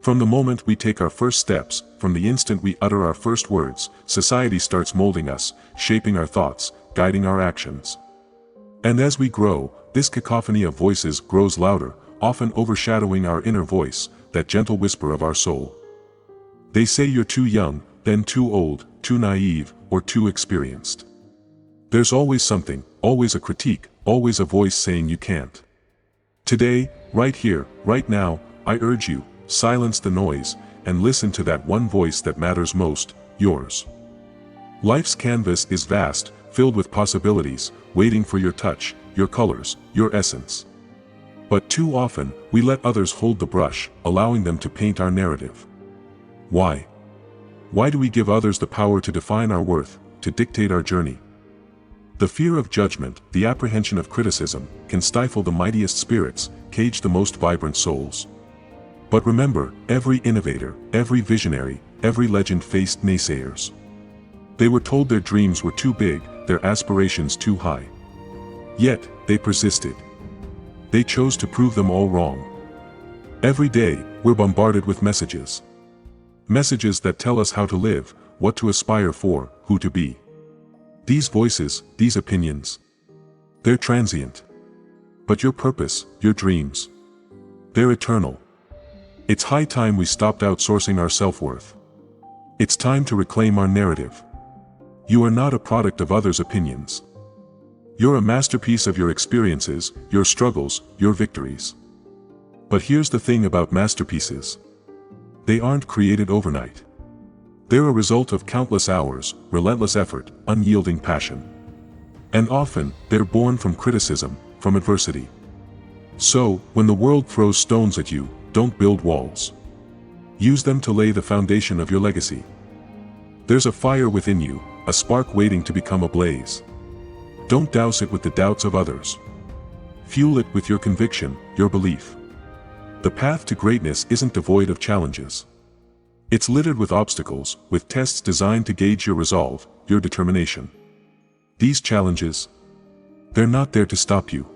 From the moment we take our first steps, from the instant we utter our first words, society starts molding us, shaping our thoughts, guiding our actions. And as we grow, this cacophony of voices grows louder, often overshadowing our inner voice, that gentle whisper of our soul. They say you're too young, then too old, too naive, or too experienced. There's always something, always a critique, always a voice saying you can't. Today, right here, right now, I urge you, silence the noise, and listen to that one voice that matters most, yours. Life's canvas is vast, filled with possibilities, waiting for your touch, your colors, your essence. But too often, we let others hold the brush, allowing them to paint our narrative. Why? Why do we give others the power to define our worth, to dictate our journey? The fear of judgment, the apprehension of criticism, can stifle the mightiest spirits, cage the most vibrant souls. But remember, every innovator, every visionary, every legend faced naysayers. They were told their dreams were too big, their aspirations too high. Yet, they persisted. They chose to prove them all wrong. Every day, we're bombarded with messages. Messages that tell us how to live, what to aspire for, who to be. These voices, these opinions, they're transient. But your purpose, your dreams, they're eternal. It's high time we stopped outsourcing our self-worth. It's time to reclaim our narrative. You are not a product of others' opinions. You're a masterpiece of your experiences, your struggles, your victories. But here's the thing about masterpieces. They aren't created overnight. They're a result of countless hours, relentless effort, unyielding passion. And often, they're born from criticism, from adversity. So, when the world throws stones at you, don't build walls. Use them to lay the foundation of your legacy. There's a fire within you, a spark waiting to become a blaze. Don't douse it with the doubts of others. Fuel it with your conviction, your belief. The path to greatness isn't devoid of challenges. It's littered with obstacles, with tests designed to gauge your resolve, your determination. These challenges, they're not there to stop you.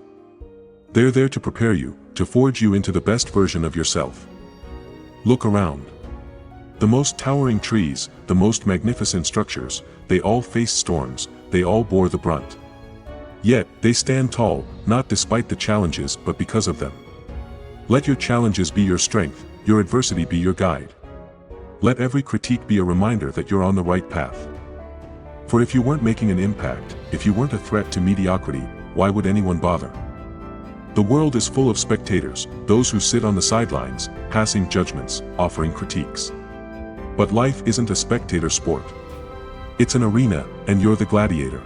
They're there to prepare you, to forge you into the best version of yourself. Look around. The most towering trees, the most magnificent structures, they all faced storms, they all bore the brunt. Yet, they stand tall, not despite the challenges but because of them. Let your challenges be your strength, your adversity be your guide. Let every critique be a reminder that you're on the right path. For if you weren't making an impact, if you weren't a threat to mediocrity, why would anyone bother? The world is full of spectators, those who sit on the sidelines, passing judgments, offering critiques. But life isn't a spectator sport. It's an arena, and you're the gladiator.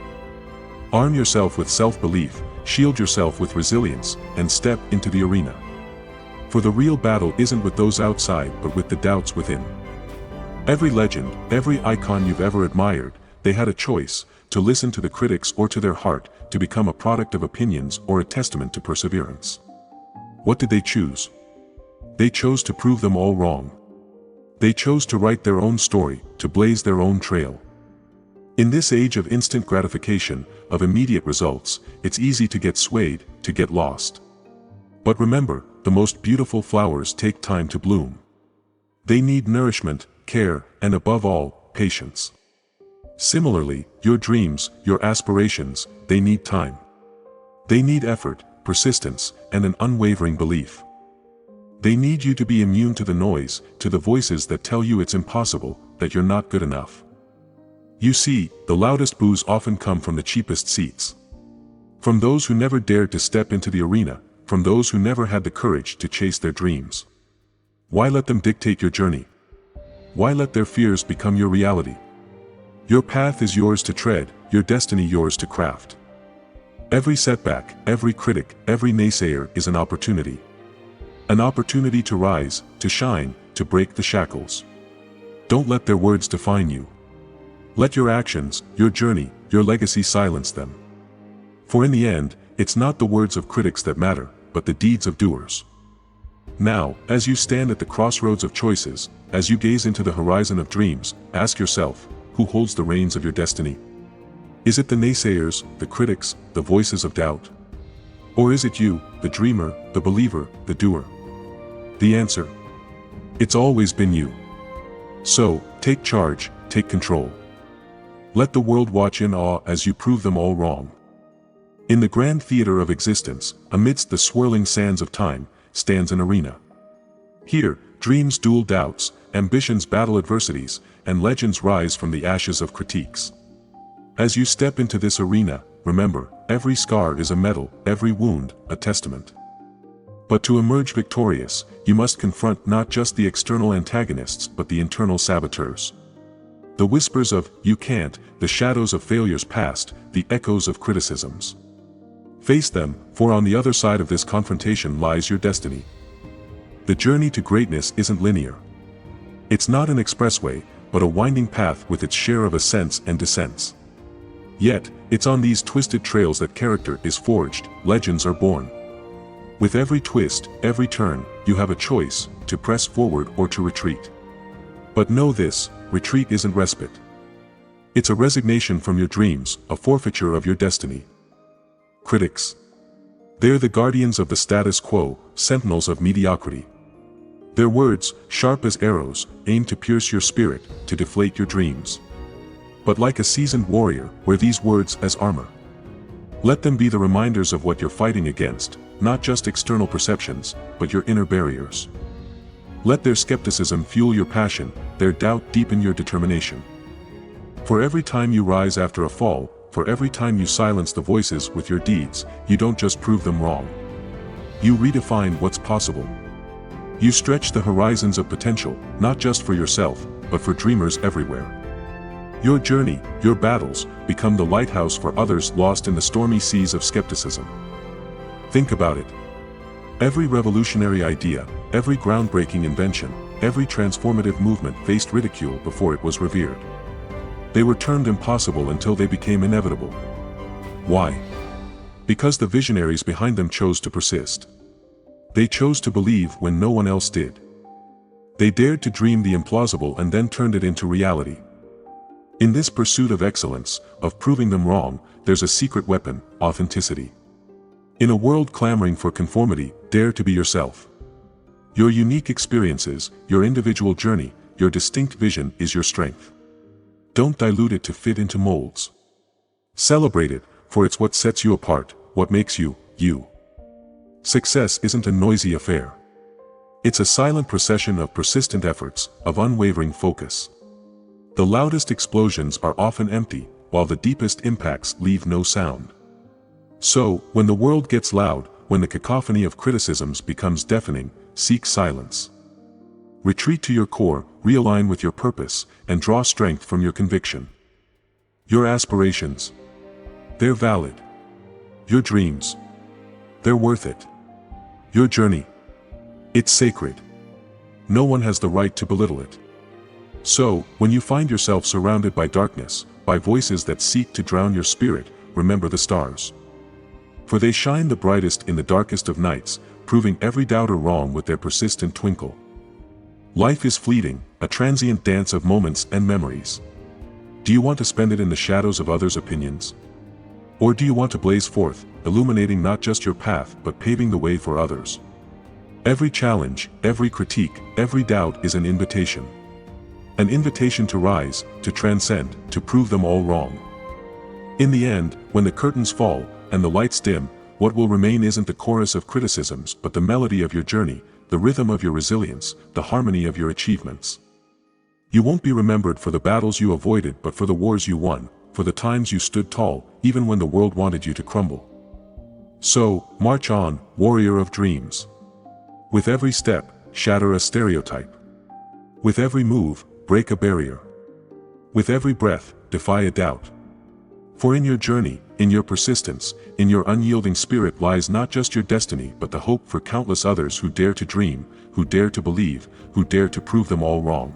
Arm yourself with self-belief, shield yourself with resilience, and step into the arena. For the real battle isn't with those outside but with the doubts within. Every legend, every icon you've ever admired, they had a choice, to listen to the critics or to their heart, to become a product of opinions or a testament to perseverance. What did they choose? They chose to prove them all wrong. They chose to write their own story, to blaze their own trail. In this age of instant gratification, of immediate results, it's easy to get swayed, to get lost. But remember, the most beautiful flowers take time to bloom. They need nourishment, care, and above all, patience. Similarly, your dreams, your aspirations, they need time. They need effort, persistence, and an unwavering belief. They need you to be immune to the noise, to the voices that tell you it's impossible, that you're not good enough. You see, the loudest boos often come from the cheapest seats. From those who never dared to step into the arena, from those who never had the courage to chase their dreams. Why let them dictate your journey? Why let their fears become your reality? Your path is yours to tread, your destiny yours to craft. Every setback, every critic, every naysayer is an opportunity. An opportunity to rise, to shine, to break the shackles. Don't let their words define you. Let your actions, your journey, your legacy silence them. For in the end, it's not the words of critics that matter, but the deeds of doers. Now, as you stand at the crossroads of choices, as you gaze into the horizon of dreams, ask yourself, who holds the reins of your destiny? Is it the naysayers, the critics, the voices of doubt? Or is it you, the dreamer, the believer, the doer? The answer? It's always been you. So, take charge, take control. Let the world watch in awe as you prove them all wrong. In the grand theater of existence, amidst the swirling sands of time, stands an arena. Here, dreams duel doubts, ambitions battle adversities, and legends rise from the ashes of critiques. As you step into this arena, remember, every scar is a medal, every wound, a testament. But to emerge victorious, you must confront not just the external antagonists but the internal saboteurs. The whispers of, "you can't," the shadows of failures past, the echoes of criticisms. Face them, for on the other side of this confrontation lies your destiny. The journey to greatness isn't linear. It's not an expressway, but a winding path with its share of ascents and descents. Yet, it's on these twisted trails that character is forged, legends are born. With every twist, every turn, you have a choice, to press forward or to retreat. But know this, retreat isn't respite. It's a resignation from your dreams, a forfeiture of your destiny. Critics. They're the guardians of the status quo, sentinels of mediocrity. Their words, sharp as arrows, aim to pierce your spirit, to deflate your dreams. But like a seasoned warrior, wear these words as armor. Let them be the reminders of what you're fighting against, not just external perceptions, but your inner barriers. Let their skepticism fuel your passion, their doubt deepen your determination. For every time you rise after a fall, for every time you silence the voices with your deeds, you don't just prove them wrong. You redefine what's possible. You stretch the horizons of potential, not just for yourself, but for dreamers everywhere. Your journey, your battles, become the lighthouse for others lost in the stormy seas of skepticism. Think about it. Every revolutionary idea, every groundbreaking invention, every transformative movement faced ridicule before it was revered. They were termed impossible until they became inevitable. Why? Because the visionaries behind them chose to persist. They chose to believe when no one else did. They dared to dream the implausible and then turned it into reality. In this pursuit of excellence, of proving them wrong, there's a secret weapon, authenticity. In a world clamoring for conformity, dare to be yourself. Your unique experiences, your individual journey, your distinct vision is your strength. Don't dilute it to fit into molds. Celebrate it, for it's what sets you apart, what makes you, you. Success isn't a noisy affair. It's a silent procession of persistent efforts, of unwavering focus. The loudest explosions are often empty, while the deepest impacts leave no sound. So, when the world gets loud, when the cacophony of criticisms becomes deafening, seek silence. Retreat to your core, realign with your purpose, and draw strength from your conviction. Your aspirations. They're valid. Your dreams. They're worth it. Your journey. It's sacred. No one has the right to belittle it. So, when you find yourself surrounded by darkness, by voices that seek to drown your spirit, remember the stars. For they shine the brightest in the darkest of nights, proving every doubter wrong with their persistent twinkle. Life is fleeting, a transient dance of moments and memories. Do you want to spend it in the shadows of others' opinions? Or do you want to blaze forth, illuminating not just your path but paving the way for others? Every challenge, every critique, every doubt is an invitation. An invitation to rise, to transcend, to prove them all wrong. In the end, when the curtains fall, and the lights dim, what will remain isn't the chorus of criticisms but the melody of your journey, the rhythm of your resilience, the harmony of your achievements. You won't be remembered for the battles you avoided but for the wars you won, for the times you stood tall, even when the world wanted you to crumble. So, march on, warrior of dreams. With every step, shatter a stereotype. With every move, break a barrier. With every breath, defy a doubt. For in your journey, in your persistence, in your unyielding spirit lies not just your destiny but the hope for countless others who dare to dream, who dare to believe, who dare to prove them all wrong.